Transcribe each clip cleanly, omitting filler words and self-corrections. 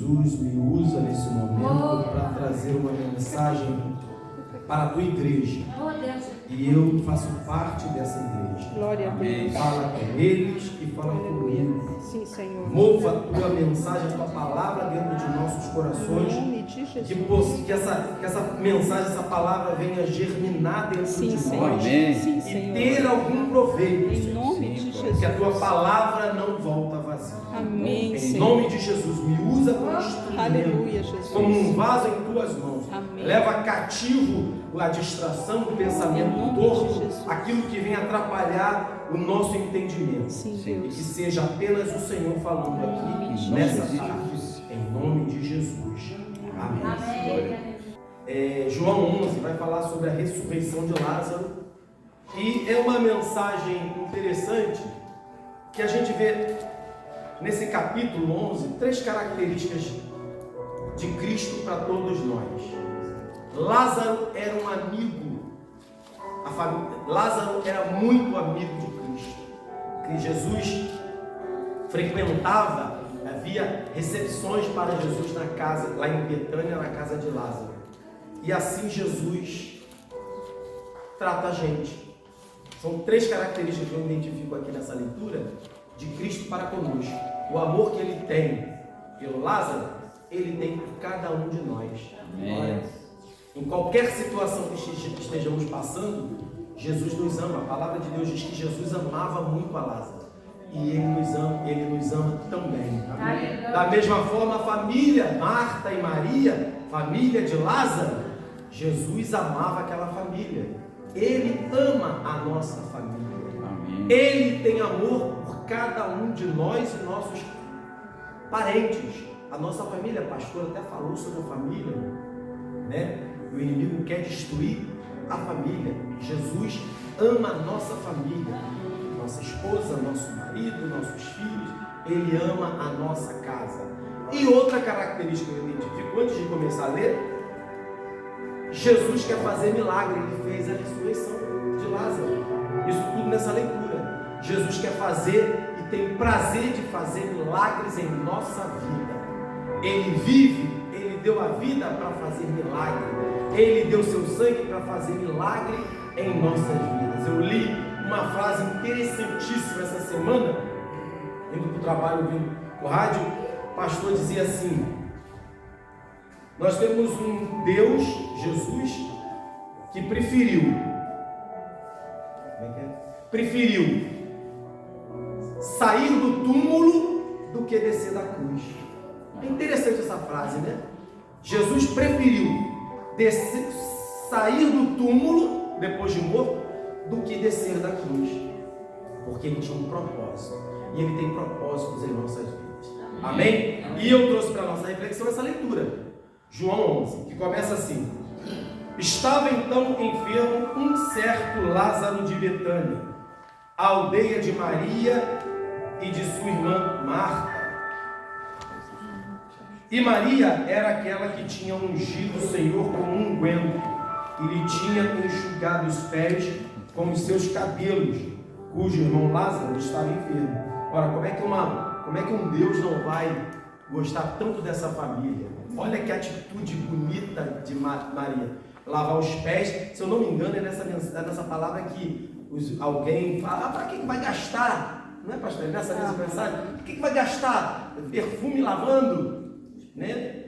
Jesus me usa nesse momento para trazer uma mensagem para a tua igreja. E eu faço parte dessa igreja. Glória a Deus. Fala com eles e fala comigo. Sim, Senhor. Mova a tua mensagem, a tua palavra dentro de nossos corações. Em nome de Jesus. Que essa mensagem, essa palavra venha germinar dentro de Senhor. nós. Sim, E Senhor. ter algum proveito. Em nome de Jesus. Que a tua palavra não volta vazia. Amém, Em Senhor. nome de Jesus, me usa como instrumento. Aleluia, Jesus. Como um vaso em tuas mãos. Amém. Leva cativo a distração do Em pensamento nome de torto, Jesus. aquilo que vem atrapalhar o nosso entendimento. Sim, E que Deus. seja apenas o Senhor falando aqui Amém. nessa tarde, em nome de Jesus. Amém. João 11 vai falar sobre a ressurreição de Lázaro. E é uma mensagem interessante que a gente vê nesse capítulo 11 três características de Cristo para todos nós. Lázaro era um amigo, Lázaro era muito amigo de Cristo, que Jesus frequentava, havia recepções para Jesus na casa, lá em Betânia, na casa de Lázaro. E assim Jesus trata a gente. São três características que eu identifico aqui nessa leitura de Cristo para conosco. O amor que Ele tem pelo Lázaro, Ele tem por cada um de nós. Amém. Em qualquer situação que estejamos passando, Jesus nos ama. A palavra de Deus diz que Jesus amava muito a Lázaro. E Ele nos ama também. Amém? Da mesma forma, a família, Marta e Maria, família de Lázaro, Jesus amava aquela família. Ele ama a nossa família. Amém. Ele tem amor por cada um de nós e nossos parentes. A nossa família, a pastora até falou sobre a família, né? O inimigo quer destruir a família. Jesus ama a nossa família, nossa esposa, nosso marido, nossos filhos. Ele ama a nossa casa. E outra característica que eu identifico antes de começar a ler, Jesus quer fazer milagre. Ele fez a ressurreição de Lázaro. Isso tudo nessa leitura. Jesus quer fazer e tem prazer de fazer milagres em nossa vida. Ele vive, Ele deu a vida para fazer milagre. Ele deu seu sangue para fazer milagre em nossas vidas. Eu li uma frase interessantíssima essa semana, indo para o trabalho, ouvindo o rádio. O pastor dizia assim: nós temos um Deus, Jesus, que preferiu sair do túmulo do que descer da cruz. É interessante essa frase, né? Jesus preferiu sair do túmulo depois de morto do que descer da cruz, porque Ele tinha um propósito, e Ele tem propósitos em nossas vidas. Amém? E eu trouxe para a nossa reflexão essa leitura, João 11, que começa assim: estava então enfermo um certo Lázaro de Betânia, a aldeia de Maria e de sua irmã Marta. E Maria era aquela que tinha ungido o Senhor com um unguento e lhe tinha enxugado os pés com os seus cabelos, cujo irmão Lázaro estava enfermo. Ora, como é que um Deus não vai gostar tanto dessa família? Olha que atitude bonita de Maria. Lavar os pés, se eu não me engano, é nessa palavra que alguém fala: para que vai gastar? Não é, pastor? Nessa mesma mensagem, por que vai gastar perfume lavando? Né?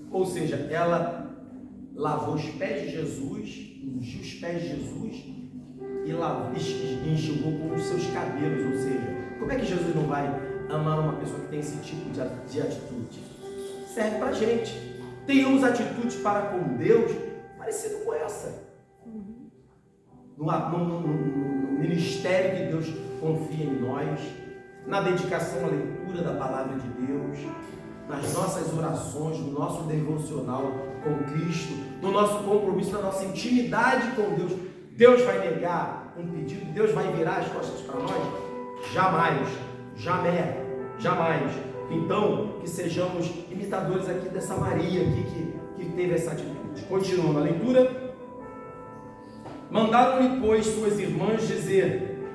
Ou seja, ela lavou os pés de Jesus, ungiu os pés de Jesus e enxugou com os seus cabelos. Ou seja, como é que Jesus não vai amar uma pessoa que tem esse tipo de atitude? Serve pra gente. Tenhamos atitudes para com Deus parecido com essa. No ministério que Deus confia em nós, na dedicação à leitura da palavra de Deus, nas nossas orações, no nosso devocional com Cristo, no nosso compromisso, na nossa intimidade com Deus. Deus vai negar um pedido? Deus vai virar as costas para nós? Jamais, jamais. Então, que sejamos imitadores aqui dessa Maria aqui que teve essa atitude. Continuando a leitura. Mandaram-lhe, pois, suas irmãs dizer: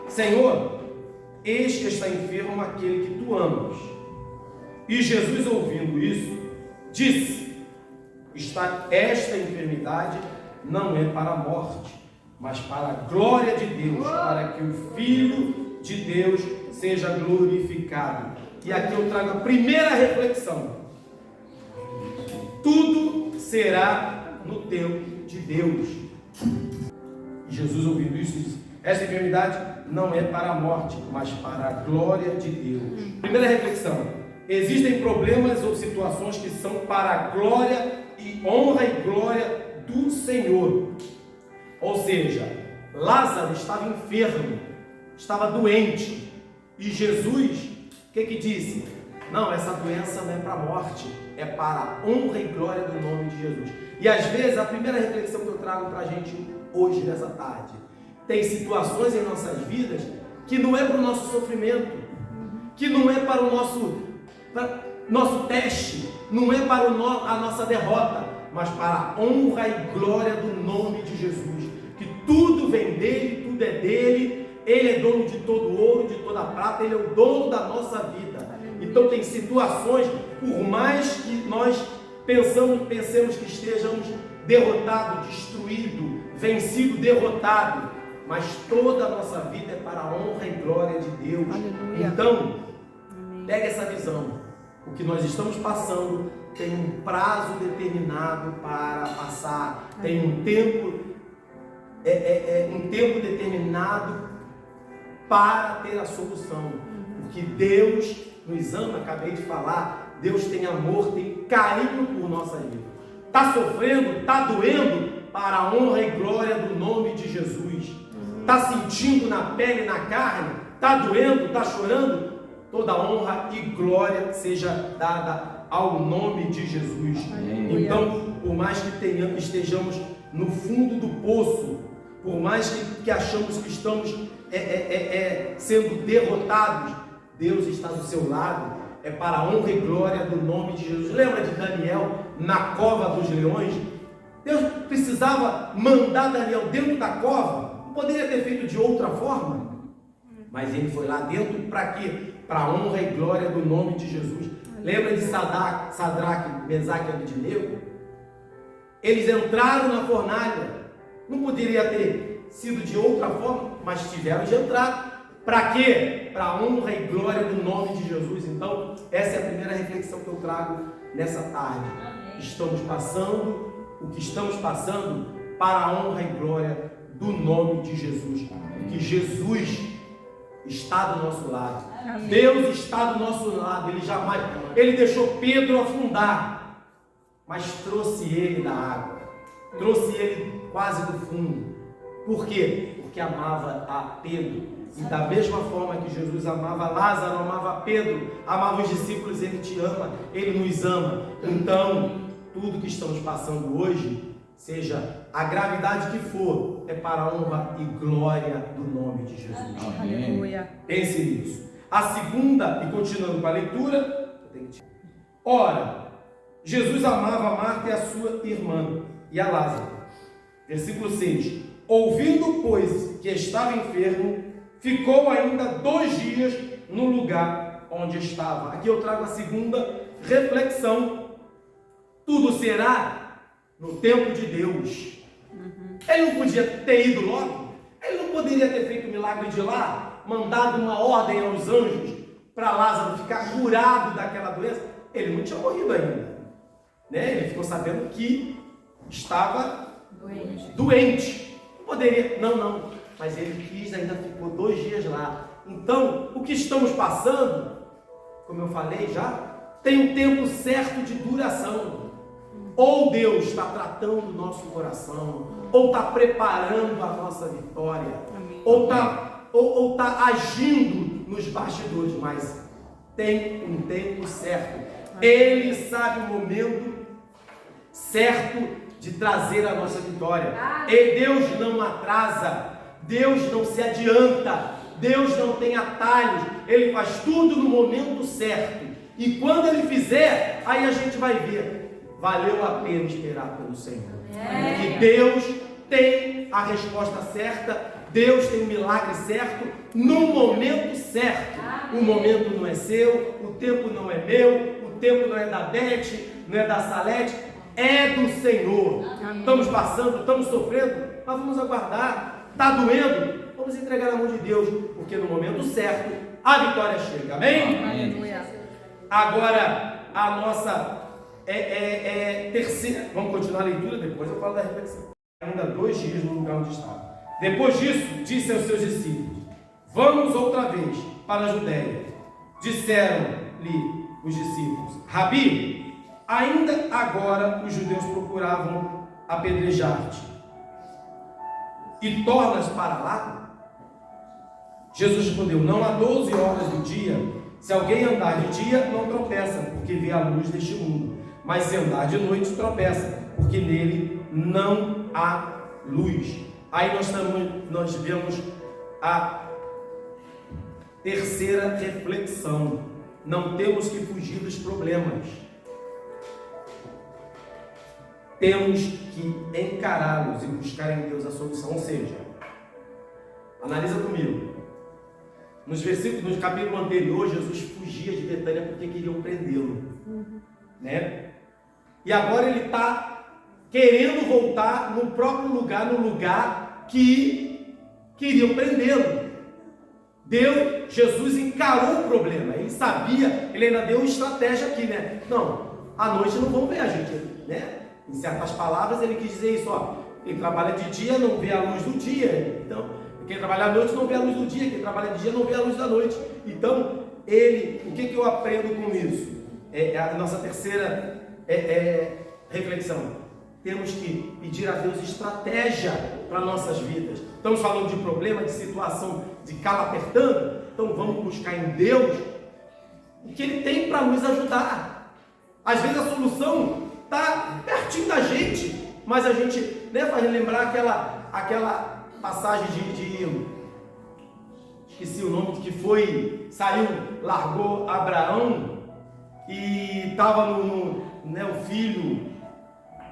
Senhor, eis que está enfermo aquele que tu amas. E Jesus, ouvindo isso, disse: esta enfermidade não é para a morte, mas para a glória de Deus, para que o Filho de Deus seja glorificado. E aqui eu trago a primeira reflexão: tudo será no tempo de Deus. Jesus, ouvindo isso, disse: esta enfermidade não é para a morte, mas para a glória de Deus. Primeira reflexão: existem problemas ou situações que são para a glória e honra e glória do Senhor. Ou seja, Lázaro estava enfermo, estava doente, e Jesus, o que disse? Não, essa doença não é para a morte, é para a honra e glória do nome de Jesus. E às vezes a primeira reflexão que eu trago para a gente hoje, nessa tarde, tem situações em nossas vidas que não é para o nosso sofrimento, que não é para o nosso teste, não é para a nossa derrota, mas para a honra e glória do nome de Jesus. Que tudo vem dele, tudo é dele, ele é dono de todo ouro, de toda prata, ele é o dono da nossa vida. Então tem situações, por mais que nós pensemos que estejamos derrotados, destruídos, vencidos, derrotados, mas toda a nossa vida é para a honra e glória de Deus. Aleluia. Então, pega essa visão. O que nós estamos passando tem um prazo determinado para passar, tem um tempo, um tempo determinado para ter a solução. Porque Deus nos ama, acabei de falar, Deus tem amor, tem carinho por nossa vida. Está sofrendo, está doendo, para a honra e glória do nome de Jesus. Está sentindo na pele, na carne, está doendo, está chorando, toda honra e glória seja dada ao nome de Jesus. Então, por mais que estejamos no fundo do poço, por mais que achamos que estamos sendo derrotados, Deus está do seu lado, é para a honra e glória do nome de Jesus. Lembra de Daniel na cova dos leões? Deus precisava mandar Daniel dentro da cova, não poderia ter feito de outra forma, mas ele foi lá dentro para quê? Para a honra e glória do nome de Jesus. Lembra de Sadraque, Mesaque e Abednego? Eles entraram na fornalha, não poderia ter sido de outra forma, mas tiveram de entrar. Para quê? Para a honra e glória do nome de Jesus. Então, essa é a primeira reflexão que eu trago nessa tarde. Estamos passando o que estamos passando para a honra e glória do nome de Jesus. Que Jesus está do nosso lado. Amém. Deus está do nosso lado. Ele deixou Pedro afundar, mas trouxe ele da água, trouxe ele quase do fundo. Por quê? Porque amava a Pedro. E da mesma forma que Jesus amava Lázaro, amava Pedro, amava os discípulos, ele te ama, ele nos ama. Então, tudo que estamos passando hoje, seja a gravidade que for, é para a honra e glória do nome de Jesus. Amém. Pense nisso. A segunda, e continuando com a leitura, ora, Jesus amava Marta e a sua irmã, e a Lázaro. Versículo 6. Ouvindo, pois, que estava enfermo, ficou ainda 2 dias no lugar onde estava. Aqui eu trago a segunda reflexão. Tudo será no tempo de Deus. Ele não podia ter ido logo? Ele não poderia ter feito o milagre de lá, mandado uma ordem aos anjos para Lázaro ficar curado daquela doença? Ele não tinha morrido ainda, né? Ele ficou sabendo que estava doente. Não poderia, não. Mas ele quis, ainda ficou 2 dias lá. Então, o que estamos passando, como eu falei já, tem um tempo certo de duração. Ou Deus está tratando o nosso coração, ou está preparando a nossa vitória, ou está agindo nos bastidores, mas tem um tempo certo. Ele sabe o momento certo de trazer a nossa vitória. E Deus não atrasa, Deus não se adianta, Deus não tem atalhos, Ele faz tudo no momento certo. E quando Ele fizer, aí a gente vai ver. Valeu a pena esperar pelo Senhor. Porque Deus tem a resposta certa, Deus tem o milagre certo, no momento certo. O momento não é seu, o tempo não é meu, o tempo não é da Beth, não é da Salete, é do Senhor. Estamos passando, estamos sofrendo, mas vamos aguardar. Está doendo? Vamos entregar na mão de Deus, porque no momento certo a vitória chega. Amém? Aleluia. Agora, a nossa terceira. Vamos continuar a leitura, depois eu falo da reflexão. Ainda 2 dias no lugar onde estava. Depois disso, disse aos seus discípulos: vamos outra vez para a Judéia. Disseram-lhe os discípulos: Rabi, ainda agora os judeus procuravam apedrejar-te, e tornas para lá? Jesus respondeu: não há 12 horas do dia. Se alguém andar de dia, não tropeça, porque vê a luz deste mundo. Mas se andar de noite, tropeça, porque nele não há luz. Aí nós vemos a terceira reflexão. Não temos que fugir dos problemas. Temos que encará-los e buscar em Deus a solução. Ou seja, analisa comigo. Nos versículos, no capítulo anterior, Jesus fugia de Betânia porque queriam prendê-lo, né? E agora ele está querendo voltar no próprio lugar, no lugar que queriam prendê-lo. Jesus encarou o problema. Ele sabia, ele ainda deu estratégia aqui, né? Não, à noite não vão ver a gente, né? Em certas palavras ele quis dizer isso, ó. Quem trabalha de dia não vê a luz do dia. Então, quem trabalha à noite não vê a luz do dia, quem trabalha de dia não vê a luz da noite. Então, o que eu aprendo com isso? É a nossa terceira reflexão. Temos que pedir a Deus estratégia para nossas vidas. Estamos falando de problema, de situação, de calo apertando. Então, vamos buscar em Deus o que Ele tem para nos ajudar. Às vezes a solução está pertinho da gente, mas a gente, né, faz lembrar aquela passagem de esqueci o nome, que saiu, largou Abraão e estava né, o filho,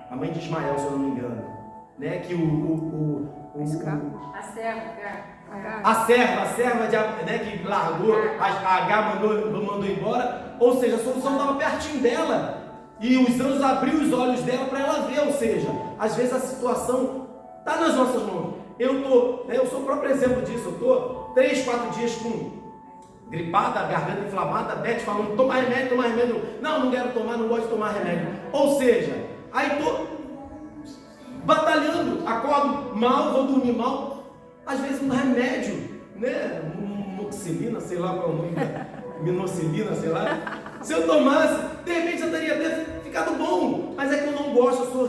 a mãe de Ismael, se eu não me engano, né, que a serva né, que largou, a H mandou embora, ou seja, a solução estava pertinho dela, e os anjos abriu os olhos dela para ela ver, ou seja, às vezes a situação está nas nossas mãos. Eu sou o próprio exemplo disso. Eu estou 3, 4 dias com gripada, garganta inflamada, Beth falando, toma remédio. Não quero tomar, não gosto de tomar remédio. Ou seja, aí estou batalhando, acordo mal, vou dormir mal. Às vezes um remédio, né? Moxilina, sei lá qual é o nome, minocilina, sei lá. Se eu tomasse, de repente eu teria até ficado bom. Mas é que eu não gosto,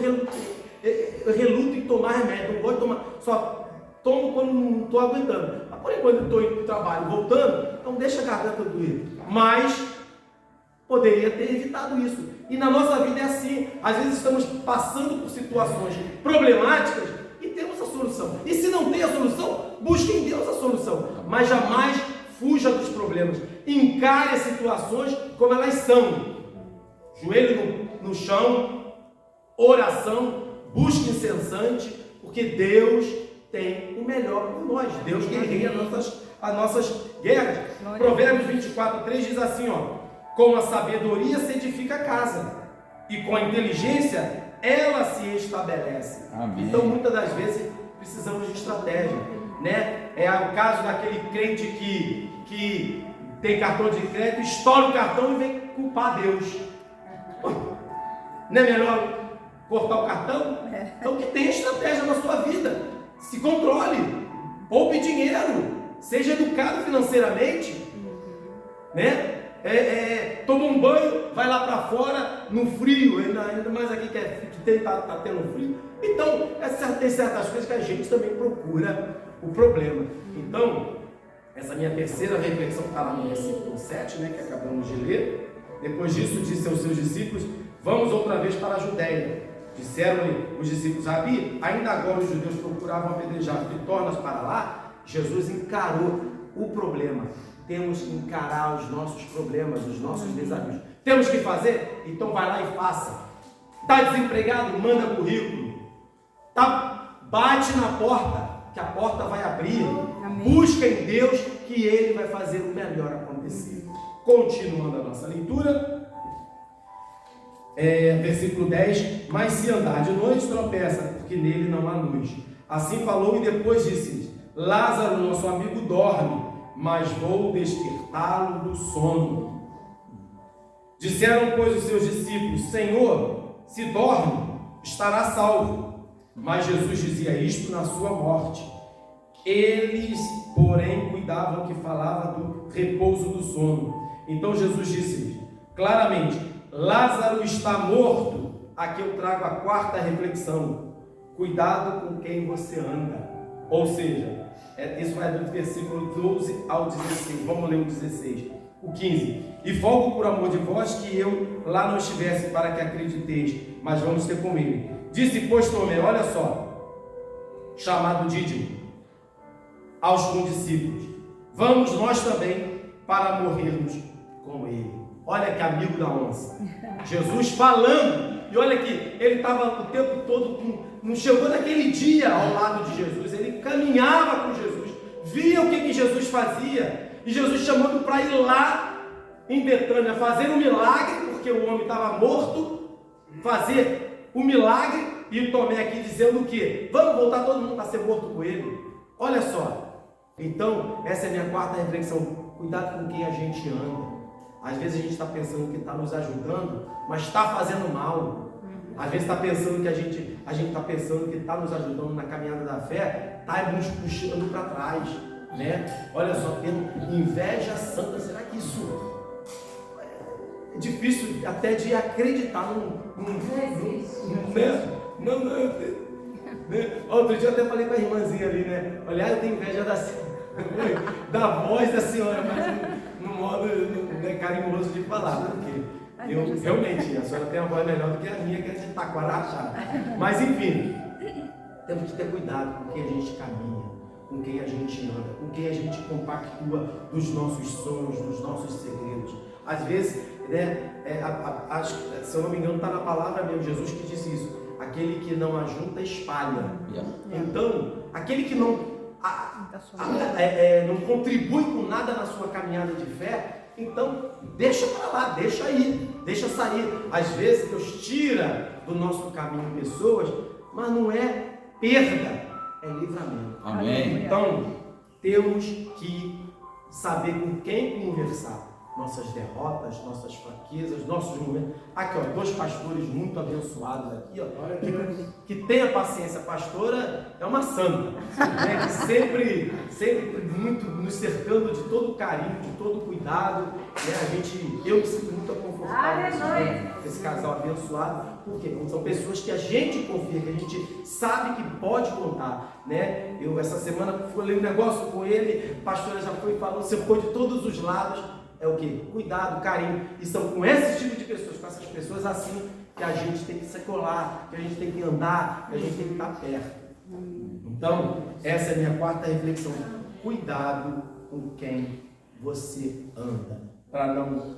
eu reluto em tomar remédio, não gosto de tomar, só tomo quando não estou aguentando. Mas por enquanto eu estou indo para o trabalho, voltando, então deixa a garganta doer. Mas poderia ter evitado isso. E na nossa vida é assim. Às vezes estamos passando por situações problemáticas e temos a solução. E se não tem a solução, busque em Deus a solução. Mas jamais fuja dos problemas. Encare as situações como elas são. Joelho no chão, oração, busca incessante, porque Deus tem o melhor por nós. Deus guerreia as nossas guerras. Provérbios 24:3 diz assim, ó: com a sabedoria se edifica a casa, e com a inteligência ela se estabelece. Amém. Então, muitas das vezes precisamos de estratégia, né? É o caso daquele crente que tem cartão de crédito, estoura o cartão e vem culpar Deus. Não é melhor cortar o cartão? Então, que tenha estratégia na sua vida. Se controle, poupe dinheiro, seja educado financeiramente, né? Toma um banho, vai lá para fora no frio, ainda mais aqui que tá tendo frio. Então, tem certas coisas que a gente também procura o problema. Então, essa minha terceira reflexão está lá no versículo 7, né, que acabamos de ler. Depois disso, disse aos seus discípulos: vamos outra vez para a Judéia. Disseram-lhe os discípulos: Rabi, ainda agora os judeus procuravam apedrejar-te, tornas para lá? Jesus encarou o problema. Temos que encarar os nossos problemas, os nossos desafios. Temos que fazer? Então vai lá e faça. Está desempregado? Manda currículo. Bate na porta, que a porta vai abrir. Amém. Busca em Deus, que Ele vai fazer o melhor acontecer. Continuando a nossa leitura, Versículo 10, mas se andar de noite tropeça, porque nele não há luz. Assim falou e depois disse: Lázaro, nosso amigo, dorme, mas vou despertá-lo do sono. Disseram, pois, os seus discípulos: Senhor, se dorme, estará salvo. Mas Jesus dizia isto na sua morte. Eles, porém, cuidavam que falava do repouso do sono. Então Jesus disse-lhes claramente: Lázaro está morto. Aqui eu trago a quarta reflexão: cuidado com quem você anda. Ou seja, isso vai do versículo 12 ao 16. Vamos ler o 16. O 15: E folgo por amor de vós que eu lá não estivesse, para que acrediteis, mas vamos ter com ele. Disse, pois, Tomé, olha só, chamado Dídimo, aos condiscípulos: vamos nós também para morrermos com ele. Olha que amigo da onça. Jesus falando, e olha que ele estava o tempo todo, não chegou naquele dia ao lado de Jesus, ele caminhava com Jesus, via o que Jesus fazia, e Jesus chamando para ir lá em Betânia fazer um milagre, porque o homem estava morto, fazer o milagre, e Tomé aqui dizendo o quê? Vamos voltar todo mundo para ser morto com ele. Olha só, então essa é a minha quarta reflexão: cuidado com quem a gente anda. Às vezes a gente está pensando que está nos ajudando, mas está fazendo mal. Às vezes está pensando que a gente está pensando que está nos ajudando na caminhada da fé, está nos puxando para trás, né? Olha só, tendo inveja santa. Será que isso é difícil até de acreditar Outro dia eu até falei com a irmãzinha ali, né? Olha, eu tenho inveja da voz da senhora, mas no modo carinhoso de falar, porque eu realmente, a senhora tem uma voz melhor do que a minha, que é de taquarachá. Mas enfim, temos que ter cuidado com quem a gente caminha, com quem a gente anda, com quem a gente compactua dos nossos sonhos, dos nossos segredos. Às vezes, né, se eu não me engano, está na palavra mesmo, Jesus que disse isso: aquele que não ajunta, espalha. Então, aquele que não contribui com nada na sua caminhada de fé, então deixa para lá, deixa ir, deixa sair. Às vezes Deus tira do nosso caminho pessoas, mas não é perda, é livramento. Amém. Então temos que saber com quem conversar. Nossas derrotas, nossas fraquezas, nossos momentos. Aqui, ó, dois pastores muito abençoados aqui, ó, que tem a paciência. A pastora é uma santa, né, que sempre muito nos cercando de todo carinho, de todo cuidado, né? Eu me sinto muito confortável com esse casal abençoado, porque são pessoas que a gente confia, que a gente sabe que pode contar, né? Eu essa semana fui ler um negócio com ele, a pastora já foi falando, você foi de todos os lados. É o que? Cuidado, carinho. E são com esse tipo de pessoas, com essas pessoas assim, que a gente tem que se colar, que a gente tem que andar, que a gente tem que estar perto. Então, essa é a minha quarta reflexão. Cuidado com quem você anda. Para não...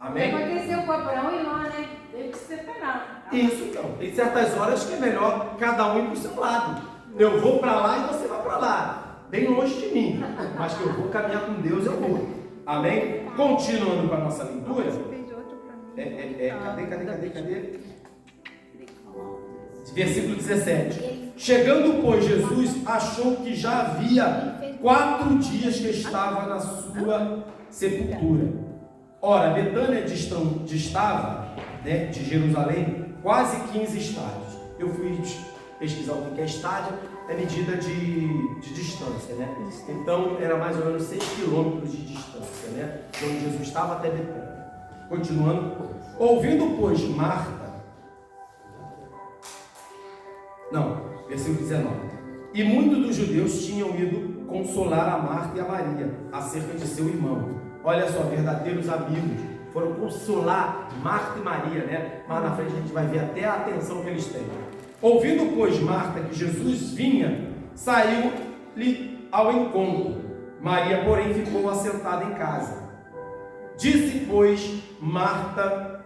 Amém? Aconteceu com Abraão e Ló, né? Teve que se separar. Isso, então. Tem certas horas que é melhor cada um ir para o seu lado. Eu vou para lá e você vai para lá. Bem longe de mim, mas que eu vou caminhar com Deus, eu vou. Amém? Continuando com a nossa leitura. Cadê? Versículo 17. Chegando, pois, Jesus achou que já havia 4 dias que estava na sua sepultura. Ora, Betânia distava, né, de Jerusalém, quase 15 estádios. Eu fui pesquisar o que é estádio. É medida de distância, né? Então era mais ou menos 6 quilômetros de distância, né? De onde Jesus estava até Betânia. Continuando, ouvindo, pois, versículo 19. E muitos dos judeus tinham ido consolar a Marta e a Maria acerca de seu irmão. Olha só, verdadeiros amigos foram consolar Marta e Maria, né? Mas na frente a gente vai ver até a atenção que eles têm. Ouvindo, pois, Marta que Jesus vinha, saiu-lhe ao encontro. Maria, porém, ficou assentada em casa. Disse, pois, Marta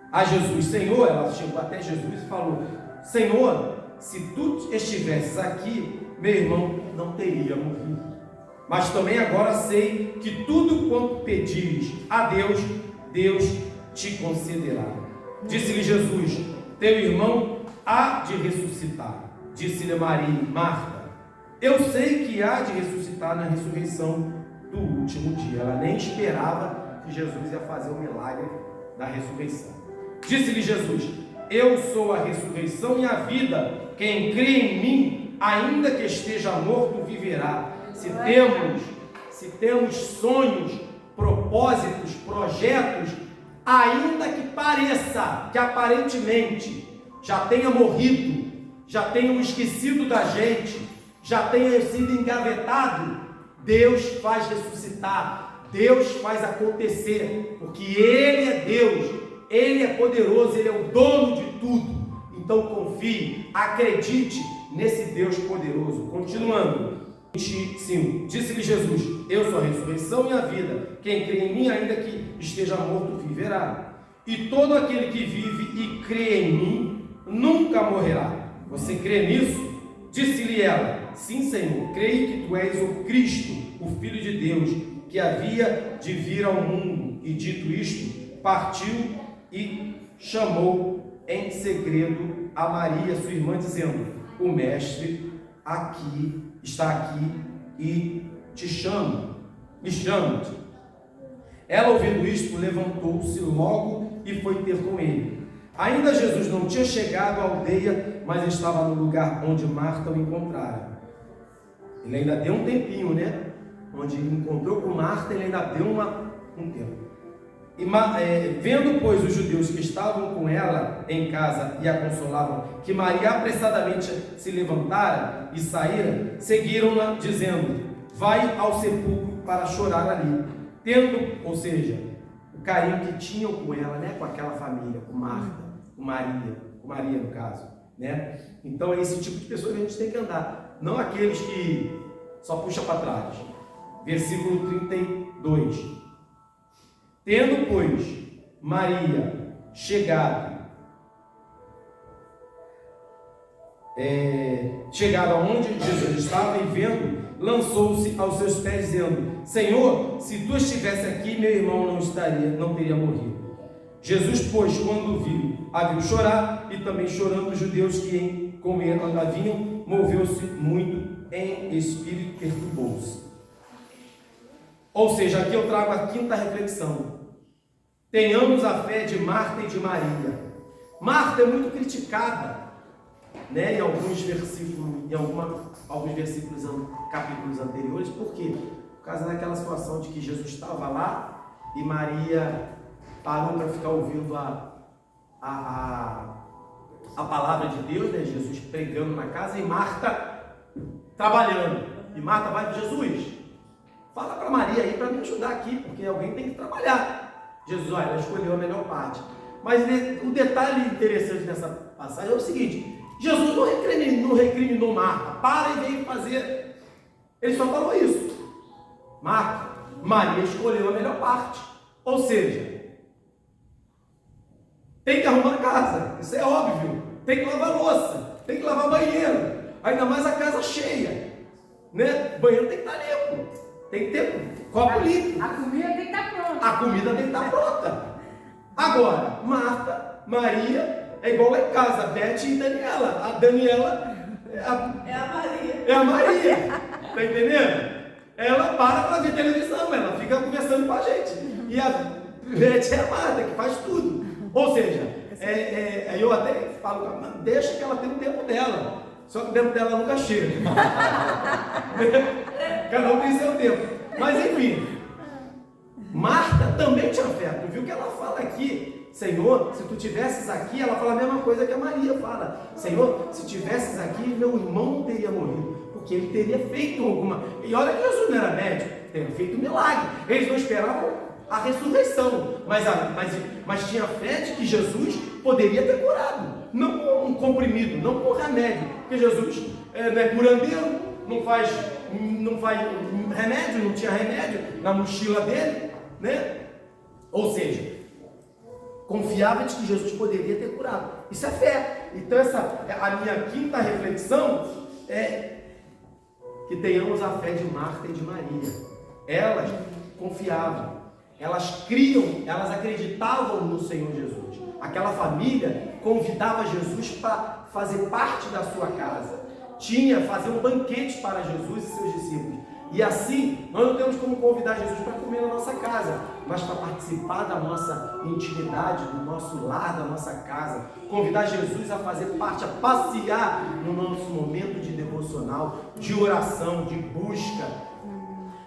a Jesus: Senhor, ela chegou até Jesus e falou: Senhor, se tu estivesses aqui, meu irmão não teria morrido. Mas também agora sei que tudo quanto pedires a Deus, Deus te concederá. Disse-lhe Jesus: teu irmão há de ressuscitar. Disse-lhe Marta: eu sei que há de ressuscitar na ressurreição do último dia. Ela nem esperava que Jesus ia fazer o milagre da ressurreição. Disse-lhe Jesus: eu sou a ressurreição e a vida. Quem crê em mim, ainda que esteja morto, viverá. Se temos sonhos, propósitos, projetos, ainda que pareça que aparentemente já tenha morrido, já tenham esquecido da gente, já tenha sido engavetado, Deus faz ressuscitar, Deus faz acontecer, porque Ele é Deus, Ele é poderoso, Ele é o dono de tudo. Então confie, acredite nesse Deus poderoso. Continuando, 25, disse-lhe Jesus: eu sou a ressurreição e a vida, quem crê em mim, ainda que esteja morto, viverá. E todo aquele que vive e crê em mim, nunca morrerá. Você crê nisso? Disse-lhe ela: sim, Senhor, creio que tu és o Cristo, o Filho de Deus, que havia de vir ao mundo. E dito isto, partiu e chamou em segredo a Maria, sua irmã, dizendo: o Mestre está aqui e te chama, me chama-te. Ela, ouvindo isto, levantou-se logo e foi ter com ele. Ainda Jesus não tinha chegado à aldeia, mas estava no lugar onde Marta o encontrara. Ele ainda deu um tempinho, né? Onde ele encontrou com Marta, ele ainda deu um tempo. E vendo, pois, os judeus que estavam com ela em casa e a consolavam, que Maria apressadamente se levantara e saíra, seguiram-na, dizendo: vai ao sepulcro para chorar ali. Tendo, ou seja, o carinho que tinham com ela, né? Com aquela família, com Marta, com Maria no caso, né? Então é esse tipo de pessoa que a gente tem que andar, não aqueles que só puxa para trás. Versículo 32. Tendo, pois, Maria chegado aonde Jesus estava e vendo, lançou-se aos seus pés, dizendo: Senhor, se tu estivesse aqui, meu irmão não teria morrido. Jesus, pois, quando a viu chorar, e também chorando os judeus que com ela vinham, moveu-se muito em espírito, perturbou-se. Ou seja, aqui eu trago a quinta reflexão. Tenhamos a fé de Marta e de Maria. Marta é muito criticada, né, em alguns versículos, capítulos anteriores. Por quê? Por causa daquela situação de que Jesus estava lá e Maria parou para ficar ouvindo a palavra de Deus, né? Jesus pregando na casa e Marta trabalhando. E Marta vai para Jesus: fala para Maria aí para me ajudar aqui, porque alguém tem que trabalhar. Jesus, olha, ela escolheu a melhor parte. Mas o detalhe interessante dessa passagem é o seguinte: Jesus não recriminou Marta, para e veio fazer. Ele só falou isso. Marta, Maria escolheu a melhor parte. Ou seja, tem que arrumar a casa, isso é óbvio. Tem que lavar a louça, tem que lavar banheiro, ainda mais a casa cheia, né? Banheiro tem que estar limpo, tem que ter copo limpo. A comida tem que estar pronta. A comida tem que estar pronta. Agora, Marta, Maria, é igual lá em casa, Beth e Daniela. A Daniela é a Maria. Tá entendendo? Ela para ver televisão, ela fica conversando com a gente. E a Beth é a Marta, que faz tudo. Ou seja, eu até falo, deixa que ela tenha o tempo dela. Só que o tempo dela nunca chega. Cada um tem seu tempo. Mas enfim, Marta também tinha fé. Tu viu que ela fala aqui: Senhor, se tu tivesses aqui, ela fala a mesma coisa que a Maria fala: Senhor, se tivesses aqui, meu irmão não teria morrido, porque ele teria feito alguma. E olha que Jesus não era médico, teria feito um milagre. Eles não esperavam a ressurreição, mas tinha fé de que Jesus poderia ter curado, não com um comprimido, não com remédio, porque Jesus não é curandeiro, não faz remédio, não tinha remédio na mochila dele, né? Ou seja, confiava de que Jesus poderia ter curado. Isso é fé. Então a minha quinta reflexão é que tenhamos a fé de Marta e de Maria. Elas confiavam. elas criam, elas acreditavam no Senhor Jesus. Aquela família convidava Jesus para fazer parte da sua casa. Fazer um banquete para Jesus e seus discípulos. E assim, nós não temos como convidar Jesus para comer na nossa casa, mas para participar da nossa intimidade, do nosso lar, da nossa casa. Convidar Jesus a fazer parte, a passear no nosso momento de devocional, de oração, de busca,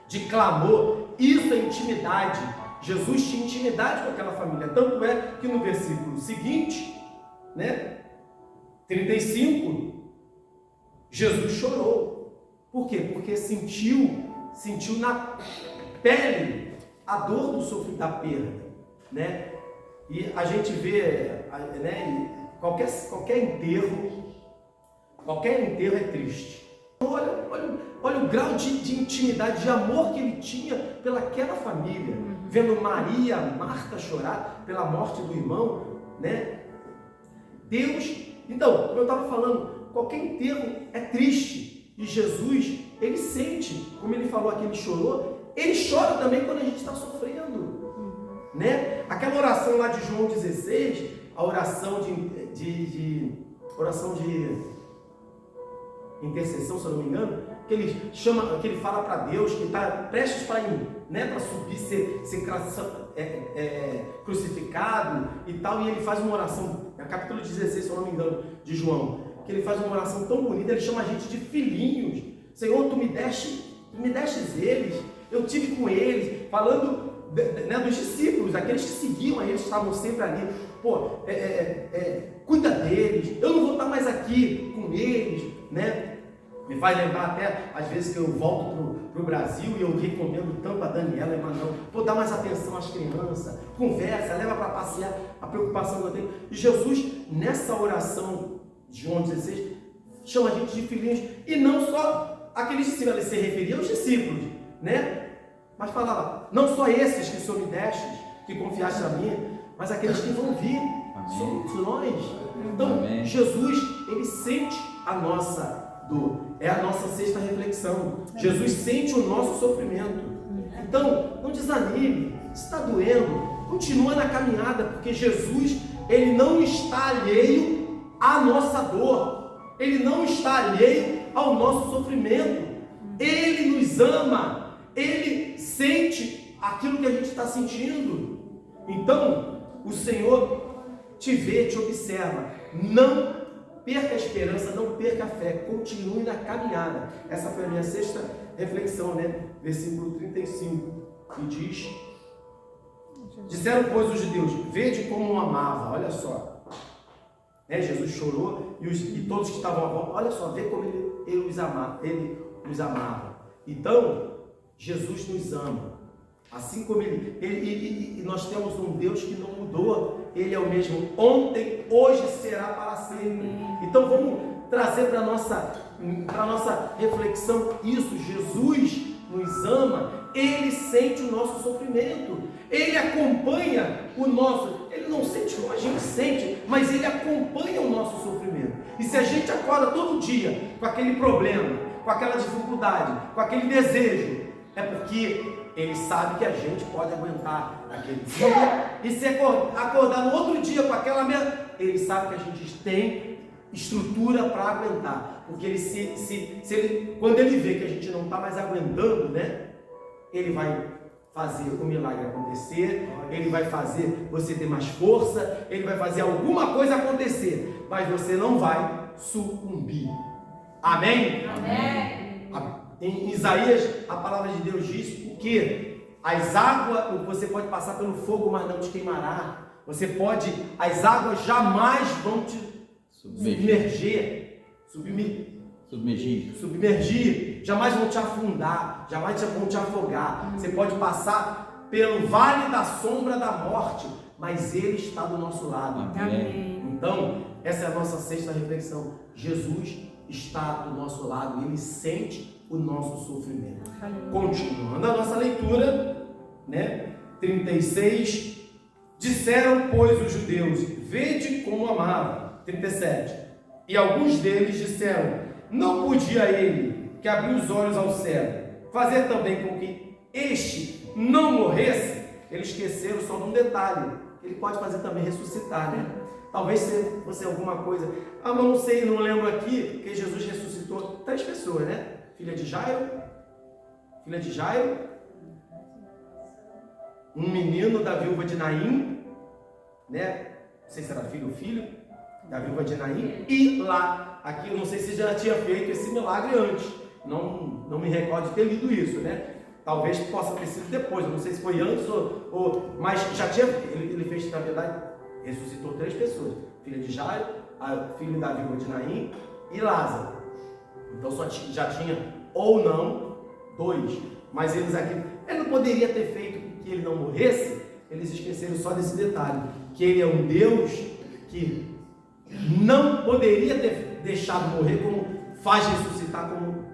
de clamor. Isso é intimidade. Jesus tinha intimidade com aquela família. Tanto é que no versículo seguinte, 35, Jesus chorou. Por quê? Porque sentiu na pele a dor do sofrimento, da perda, né? E a gente vê, né? Qualquer enterro é triste. Olha o grau de intimidade, de amor que ele tinha pelaquela família, vendo Maria, Marta chorar pela morte do irmão, né? Deus, então, como eu estava falando, qualquer enterro é triste. E Jesus, ele sente, como ele falou aqui, ele chorou, ele chora também quando a gente está sofrendo, né? Aquela oração lá de João 16, a oração de intercessão, se eu não me engano, que ele fala para Deus que está prestes para ir, né, para subir, ser crucificado e tal, e ele faz uma oração, no capítulo 16, se eu não me engano, de João, que ele faz uma oração tão bonita, ele chama a gente de filhinhos. Senhor, tu me destes eles, eu tive com eles, falando dos discípulos, aqueles que seguiam, eles estavam sempre ali, cuida deles, eu não vou estar mais aqui com eles, né? Me faz lembrar até, às vezes, que eu volto para o Brasil e eu recomendo tanto a Daniela e Manuel, vou dar mais atenção às crianças, conversa, leva para passear, a preocupação que eu tenho. E Jesus, nessa oração de João 16, chama a gente de filhinhos, e não só aqueles discípulos, ele se referia aos discípulos, né? Mas falava, não só esses que são me destes, que confiaste a mim, mas aqueles que vão vir, somos nós. Então, amém. Jesus, ele sente a nossa dor, é a nossa sexta reflexão. Jesus sente o nosso sofrimento. Então, não desanime, se está doendo, continua na caminhada, porque Jesus, ele não está alheio à nossa dor, ele não está alheio ao nosso sofrimento, ele nos ama, ele sente aquilo que a gente está sentindo. Então, o Senhor te vê, te observa, não perca a esperança, não perca a fé, continue na caminhada. Essa foi a minha sexta reflexão, né? Versículo 35, que diz: disseram, pois, os judeus, vede como o amava. Olha só, Jesus chorou e todos que estavam à volta, olha só, vê como ele os amava. Então, Jesus nos ama, assim como e nós temos um Deus que não mudou, ele é o mesmo ontem, hoje, será para sempre. Então vamos trazer para a nossa reflexão isso. Jesus nos ama, ele sente o nosso sofrimento, ele acompanha o nosso, ele não sente como a gente sente, mas ele acompanha o nosso sofrimento. E se a gente acorda todo dia com aquele problema, com aquela dificuldade, com aquele desejo, é porque ele sabe que a gente pode aguentar aquele dia. E se acordar no outro dia com aquela mesma, ele sabe que a gente tem estrutura para aguentar. Porque ele, quando ele vê que a gente não está mais aguentando, né, ele vai fazer o milagre acontecer, ele vai fazer você ter mais força, ele vai fazer alguma coisa acontecer, mas você não vai sucumbir. Amém? Amém. Em Isaías, a palavra de Deus diz que as águas, você pode passar pelo fogo, mas não te queimará. As águas jamais vão te submergir, jamais vão te afundar, jamais vão te afogar. Você pode passar pelo vale da sombra da morte, mas ele está do nosso lado. Amém. Então, essa é a nossa sexta reflexão. Jesus está do nosso lado, ele sente o nosso sofrimento. Amém. Continuando a nossa leitura, né? 36, disseram, pois, os judeus, vede como amava. 37, e alguns deles disseram, não podia ele, que abriu os olhos ao cego, fazer também com que este não morresse? eles esqueceram só de um detalhe. Ele pode fazer também ressuscitar, né? Talvez fosse alguma coisa. Ah, mas não sei, não lembro aqui, que Jesus ressuscitou 3 pessoas, né? Filha de Jairo, um menino da viúva de Naim, né? Não sei se era filho ou filho da viúva de Naim, e lá, aqui eu não sei se já tinha feito esse milagre antes, não me recordo de ter lido isso, né? Talvez possa ter sido depois, eu não sei se foi antes mas já tinha, ele fez, na verdade, ressuscitou 3 pessoas, filha de Jairo, filho da viúva de Naim e Lázaro. Então já tinha ou não 2, mas eles aqui, ele não poderia ter feito que ele não morresse. Eles esqueceram só desse detalhe, que ele é um Deus que não poderia ter deixado morrer, como faz ressuscitar, como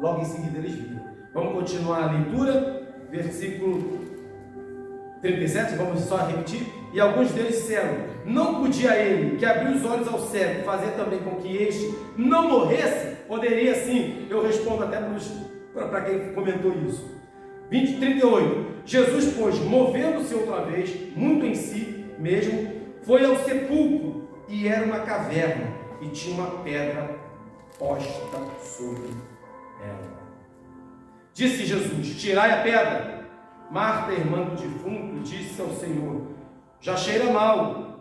logo em seguida eles viram. Vamos continuar a leitura, versículo 37, vamos só repetir. E alguns deles disseram: não podia ele, que abriu os olhos ao cego, fazer também com que este não morresse? Poderia sim. Eu respondo até para quem comentou isso. 38. Jesus, pois, movendo-se outra vez, muito em si mesmo, foi ao sepulcro, e era uma caverna, e tinha uma pedra posta sobre ela. Disse Jesus: tirai a pedra. Marta, irmã do defunto, disse ao Senhor: já cheira mal,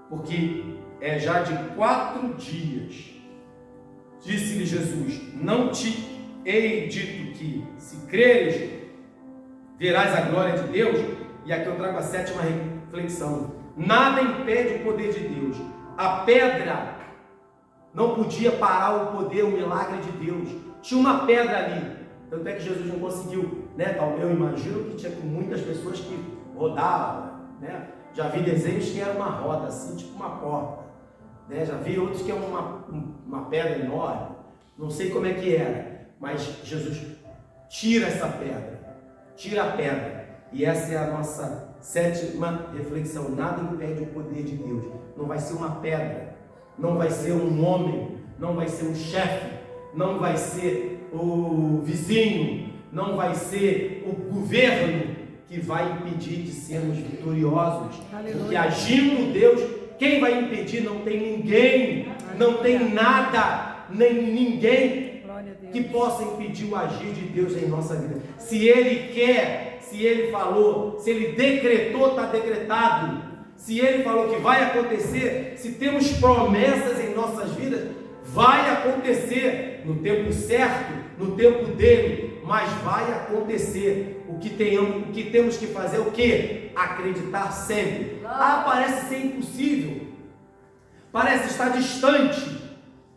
porque é já de 4 dias. Disse-lhe Jesus: não te hei dito que, se creres, verás a glória de Deus? E aqui eu trago a 7ª reflexão. Nada impede o poder de Deus. A pedra não podia parar o poder, o milagre de Deus. Tinha uma pedra ali. Tanto é que Jesus não conseguiu, né? Eu imagino que tinha muitas pessoas que rodavam, né? Já vi desenhos que era uma roda assim, tipo uma porta, né? Já vi outros que é uma pedra enorme. Não sei como é que era, mas Jesus tira essa pedra. Tira a pedra. E essa é a nossa 7ª reflexão. Nada impede o poder de Deus. Não vai ser uma pedra, não vai ser um homem, não vai ser um chefe, não vai ser o vizinho, não vai ser o governo que vai impedir de sermos vitoriosos. Aleluia. Porque agindo Deus, quem vai impedir? Não tem ninguém, não tem nada, nem ninguém que possa impedir o agir de Deus em nossa vida. Se Ele quer, se Ele falou, se Ele decretou, está decretado. Se Ele falou que vai acontecer, se temos promessas em nossas vidas, vai acontecer no tempo certo, no tempo dele, mas vai acontecer. O que temos que fazer é o quê? Acreditar sempre. Parece ser impossível, parece estar distante.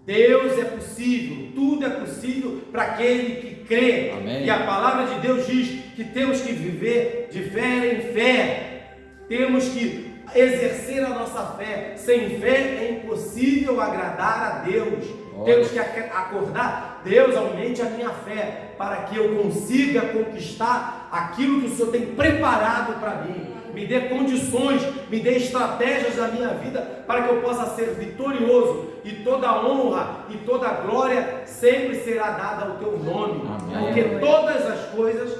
Deus é possível, tudo é possível para aquele que crê. Amém. E a palavra de Deus diz que temos que viver de fé em fé, temos que exercer a nossa fé. Sem fé é impossível agradar a Deus. Temos que acordar: Deus, aumente a minha fé para que eu consiga conquistar aquilo que o Senhor tem preparado para mim. Me dê condições, me dê estratégias na minha vida para que eu possa ser vitorioso, e toda honra e toda glória sempre será dada ao teu nome. Amém. Porque todas as coisas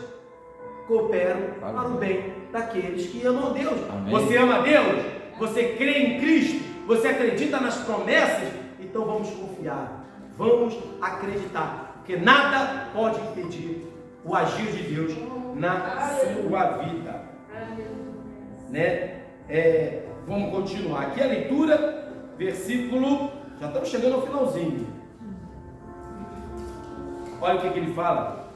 cooperam para o bem daqueles que amam a Deus. Amém. Você ama a Deus? Você crê em Cristo? Você acredita nas promessas? Então vamos confiar, vamos acreditar, porque nada pode impedir o agir de Deus na sua vida, né? Vamos continuar aqui a leitura, versículo, já estamos chegando ao finalzinho. Olha o que ele fala: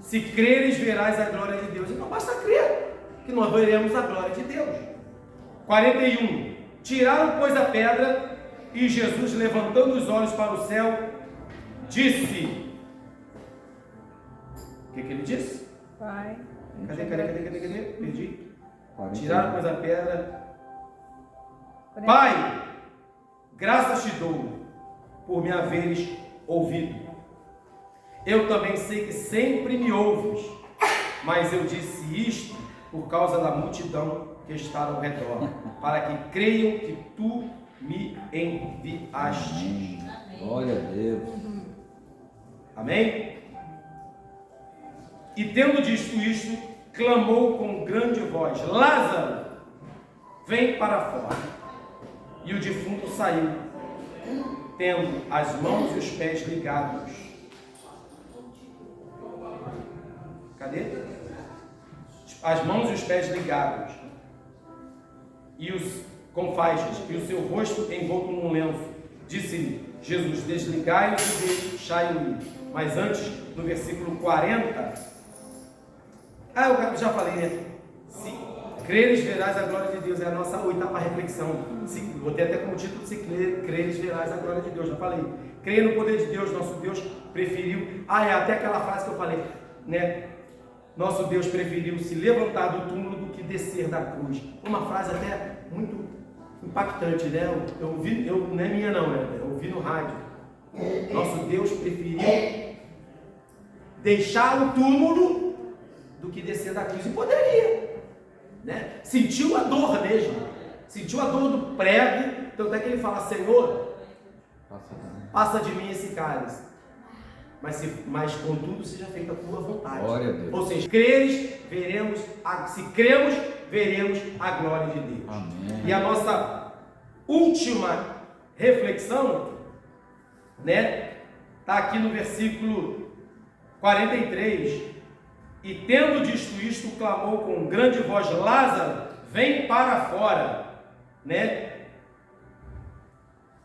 se creres, verás a glória de Deus. Então basta crer que nós veremos a glória de Deus. 41. Tiraram, pois, a pedra, e Jesus, levantando os olhos para o céu, disse: o que ele disse? Pai, Cadê? Perdi. Tiraram, pois, a pedra. Pai, graças te dou por me haveres ouvido. Eu também sei que sempre me ouves, mas eu disse isto por causa da multidão que está ao redor, para que creiam que tu me enviaste. Glória a Deus. Amém? E tendo dito isto, clamou com grande voz: Lázaro, vem para fora. E o defunto saiu, tendo as mãos e os pés ligados. Cadê? As mãos e os pés ligados, com faixas, e o seu rosto envolto num lenço. Disse-lhe Jesus: desligai-os e deixai-o ir. Mas antes, no versículo 40, eu já falei, né? Se creres, verás a glória de Deus. É a nossa oitava reflexão. Botei até como título: se creres, verás a glória de Deus. Já falei. Creia no poder de Deus. Nosso Deus preferiu. É até aquela frase que eu falei, né? Nosso Deus preferiu se levantar do túmulo do que descer da cruz. Uma frase até muito impactante, né? Eu ouvi, não é minha não, né? Eu ouvi no rádio. Nosso Deus preferiu deixar o túmulo do que descer da cruz. E poderia, né? Sentiu a dor mesmo. Sentiu a dor do prego. Então até que ele fala: Senhor, passa de mim esse cálice. Mas contudo seja feita a tua vontade. Glória a Deus. Ou seja, creres, veremos, se cremos, veremos a glória de Deus. Amém. E a nossa última reflexão, né, está aqui no versículo 43. E tendo dito isto, clamou com grande voz: Lázaro, vem para fora, né?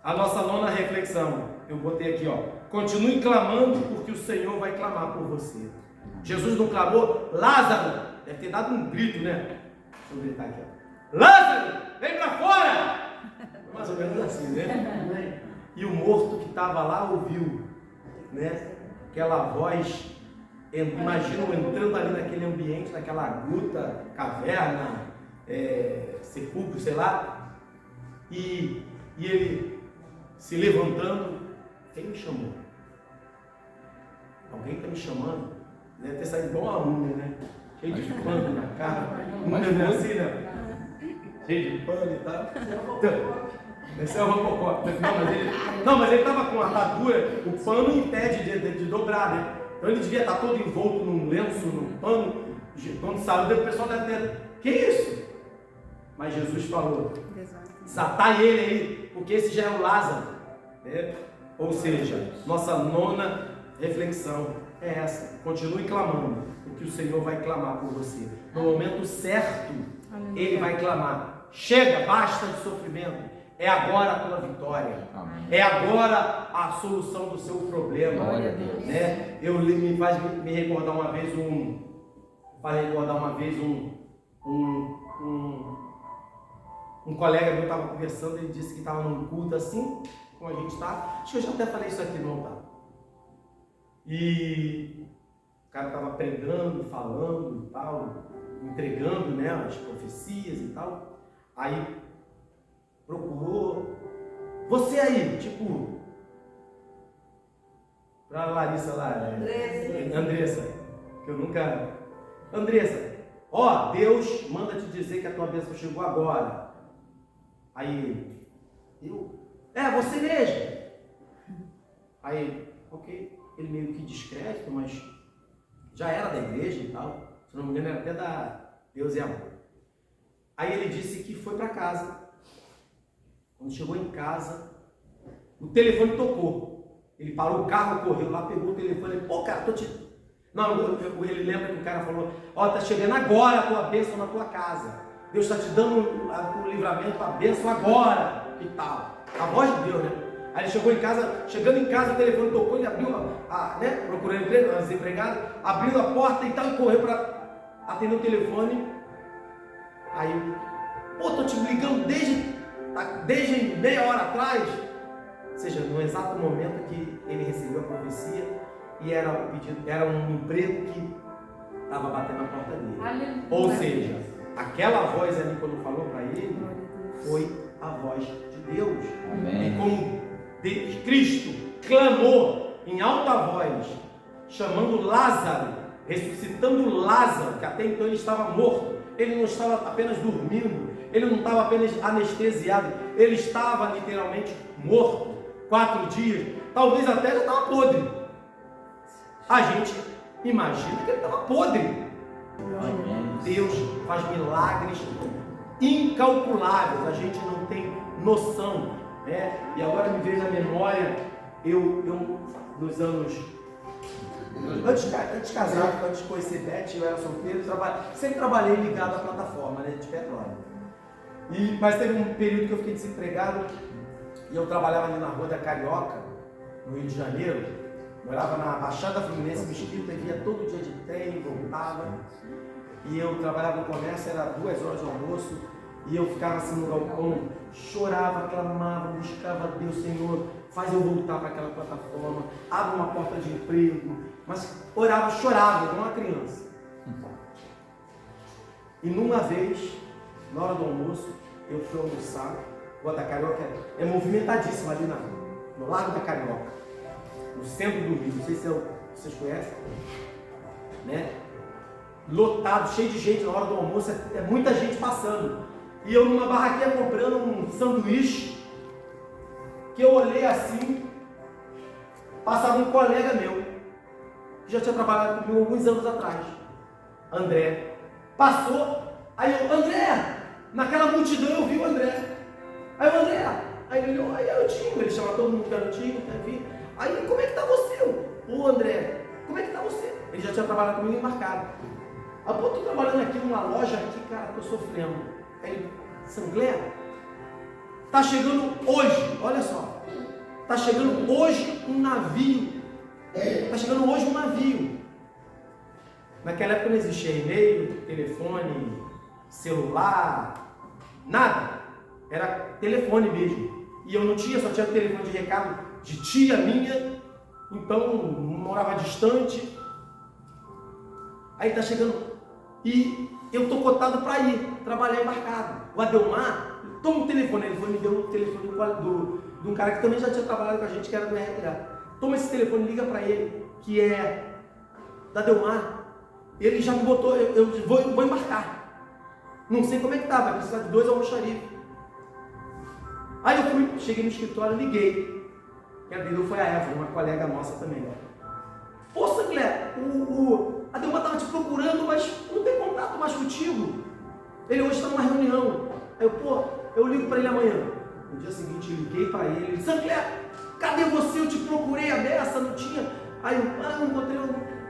A nossa nona reflexão, eu botei aqui, ó: continue clamando, porque o Senhor vai clamar por você. Jesus não clamou: Lázaro, deve ter dado um grito, né? Deixa eu gritar aqui, ó: Lázaro, vem para fora! Mais ou menos assim, né? E o morto que estava lá ouviu, né? Aquela voz. Imagino entrando ali naquele ambiente, naquela gruta, caverna, sepulcro, sei lá, e ele se levantando: quem me chamou? Alguém está me chamando? Deve ter saído igual uma múmia, né? Cheio de pano na cara. Mas não é assim, né? Cheio de pano e tal. Esse é uma cocó. Não, mas ele estava com a atadura, o pano impede de dobrar, né? Então ele devia estar todo envolto num lenço, num pano. Quando saiu, o pessoal deve ter: que isso? Mas Jesus falou: desatai ele aí, porque esse já é o Lázaro, né? Ou seja, nossa nona reflexão é essa: continue clamando, porque o Senhor vai clamar por você. No momento certo, Ele vai clamar: chega, basta de sofrimento. É agora a tua vitória. Amém. É agora a solução do seu problema. Glória a Deus. Né? Me faz me recordar uma vez um colega meu estava conversando. Ele disse que estava num culto assim, como a gente está. Acho que eu já até falei isso aqui no altar. E o cara estava pregando, falando e tal, entregando, né, as profecias e tal. Aí procurou: você aí, tipo, pra Larissa lá, Andressa, que eu nunca. Andressa, ó, Deus manda te dizer que a tua bênção chegou agora. Aí você mesmo. Aí, ok, ele meio que discreto, mas já era da igreja e tal, se não me engano era até da Deus e Amor. Aí ele disse que foi para casa. Quando chegou em casa, o telefone tocou. Ele parou o carro, correu lá, pegou o telefone. Pô, cara, tô te... Não, ele lembra que o cara falou: ó, tá chegando agora a tua bênção na tua casa. Deus está te dando o livramento, a bênção agora e tal. A voz de Deus, né? Aí ele chegou em casa, chegando em casa, o telefone tocou, ele abriu, né? Procurando emprego, desempregado, abriu a porta e tal, e correu para atender o telefone. Aí, pô, tô te ligando desde meia hora atrás. Ou seja, no exato momento que ele recebeu a profecia, e era um emprego que estava batendo na porta dele. Ou seja, aquela voz ali, quando falou para ele, foi a voz de Deus. Amém. E como Cristo clamou em alta voz, chamando Lázaro, ressuscitando Lázaro, que até então ele estava morto. Ele não estava apenas dormindo, ele não estava apenas anestesiado, ele estava literalmente morto. 4 dias, talvez até já estava podre. A gente imagina que ele estava podre, Deus faz milagres incalculáveis, a gente não tem noção, né? E agora me veio na memória, eu nos anos antes de casar, antes de conhecer Beth, eu era solteiro, sempre trabalhei ligado à plataforma, né, de petróleo. Mas teve um período que eu fiquei desempregado e eu trabalhava ali na Rua da Carioca, no Rio de Janeiro. Morava na Baixada Fluminense, Mesquita, via todo dia de trem, voltava. E eu trabalhava no comércio, era 2 horas de almoço, e eu ficava assim no galpão, chorava, clamava, buscava a Deus, Senhor, faz eu voltar para aquela plataforma, abre uma porta de emprego, mas orava, chorava, igual uma criança. E numa vez, na hora do almoço, eu fui almoçar. Rua da Carioca é movimentadíssima ali no Largo da Carioca, no centro do Rio, não sei se vocês conhecem, né? Lotado, cheio de gente na hora do almoço, é muita gente passando. E eu numa barraquinha comprando um sanduíche, que eu olhei assim, passava um colega meu, que já tinha trabalhado comigo alguns anos atrás, André. Passou, aí eu, André, naquela multidão eu vi o André. Aí o André, aí ele olhou, aí garotinho, ele chama todo mundo de garotinho, aí como é que tá você? Ô André, como é que tá você? Ele já tinha trabalhado comigo embarcado. Aí pô, tô trabalhando aqui numa loja aqui, cara, tô sofrendo. Aí ele, Sanglé, tá chegando hoje, olha só, tá chegando hoje um navio. Tá chegando hoje um navio. Naquela época não existia e-mail, telefone, celular, nada. Era telefone mesmo. E eu não tinha, só tinha telefone de recado de tia minha, então morava distante. Aí tá chegando, e eu tô cotado para ir trabalhar embarcado. O Adelmar, toma o telefone, ele foi me deu o telefone de um cara que também já tinha trabalhado com a gente, que era do RH. Toma esse telefone, liga para ele, que é da Adelmar. Ele já me botou, eu vou embarcar. Não sei como é que tá, vai precisar de 2 almoxarifes. Aí eu fui, cheguei no escritório, liguei. Quem atendeu foi a Eva, uma colega nossa também. Pô, Sanglé, a Adelmar estava te procurando, mas não tem contato mais contigo. Ele hoje está numa reunião. Aí eu ligo para ele amanhã. No dia seguinte, eu liguei para ele. Sanglé, cadê você? Eu te procurei a beça, não tinha. Aí eu, não encontrei.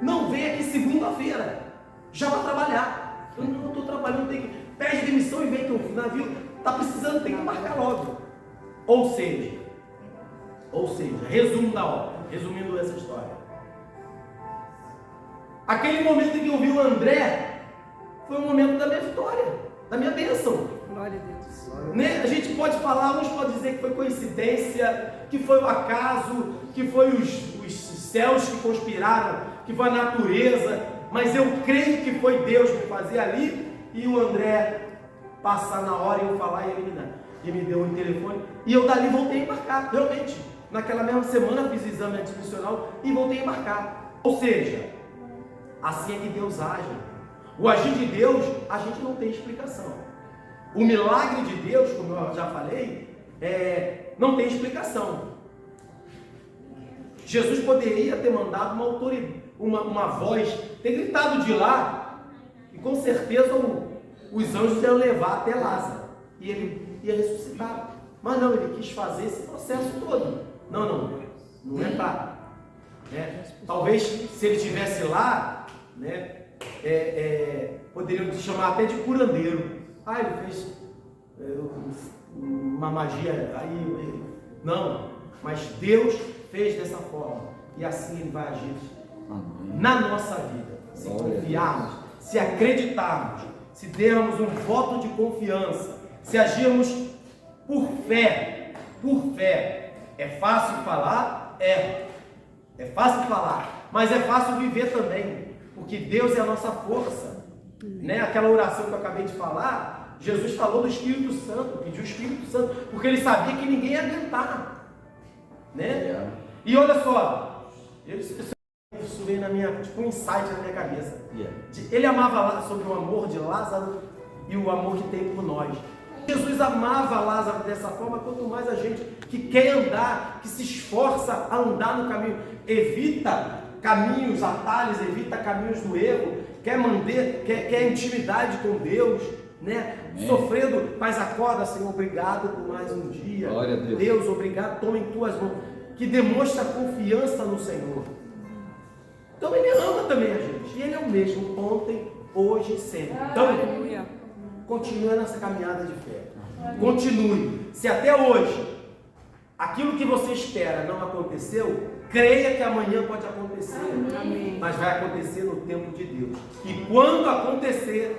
Não, vem aqui segunda-feira. Já para trabalhar. Eu não estou trabalhando, tem que. Pede demissão e vem que o navio está precisando, tem que embarcar logo. Ou seja, resumo da obra, resumindo essa história. Aquele momento em que eu vi o André foi o momento da minha vitória, da minha bênção. Glória a Deus. Né? A gente pode falar, uns podem dizer que foi coincidência, que foi o acaso, que foi os céus que conspiraram, que foi a natureza, mas eu creio que foi Deus me fazer ali e o André passar na hora e eu falar e ele me dar. E me deu um telefone, e eu dali voltei a embarcar, realmente. Naquela mesma semana fiz o exame admissional e voltei a embarcar. Ou seja, assim é que Deus age. O agir de Deus, a gente não tem explicação. O milagre de Deus, como eu já falei, não tem explicação. Jesus poderia ter mandado uma autoridade, uma voz, ter gritado de lá, e com certeza os anjos iam levar até Lázaro, e ele ia ressuscitar. Mas não, ele quis fazer esse processo todo. Não é para. Talvez se ele estivesse lá, né, poderiam te chamar até de curandeiro. Ele fez uma magia aí. Não, mas Deus fez dessa forma, e assim ele vai agir na nossa vida. Se confiarmos, se acreditarmos, se dermos um voto de confiança, se agirmos por fé. É fácil falar? É fácil falar, mas é fácil viver também, porque Deus é a nossa força, né? Aquela oração que eu acabei de falar, Jesus falou do Espírito Santo, pediu o Espírito Santo, porque ele sabia que ninguém ia aguentar, né? E olha só, isso veio na minha, tipo um insight na minha cabeça. Ele amava sobre o amor de Lázaro e o amor que tem por nós. Jesus amava Lázaro dessa forma, quanto mais a gente que quer andar, que se esforça a andar no caminho, evita caminhos, atalhos, evita caminhos do erro, quer manter, quer intimidade com Deus, né? Sofrendo, mas acorda, Senhor, obrigado por mais um dia. Glória a Deus. Deus, obrigado, toma em tuas mãos, que demonstra confiança no Senhor. Então Ele ama também a gente, e Ele é o mesmo ontem, hoje e sempre. Então, continue nessa caminhada de fé. Continue. Se até hoje aquilo que você espera não aconteceu, creia que amanhã pode acontecer. Amém. Mas vai acontecer no tempo de Deus. E quando acontecer,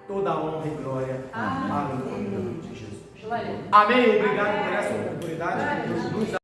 toda a honra e glória para o nome de Jesus. Amém. Obrigado por essa oportunidade. Que Deus nos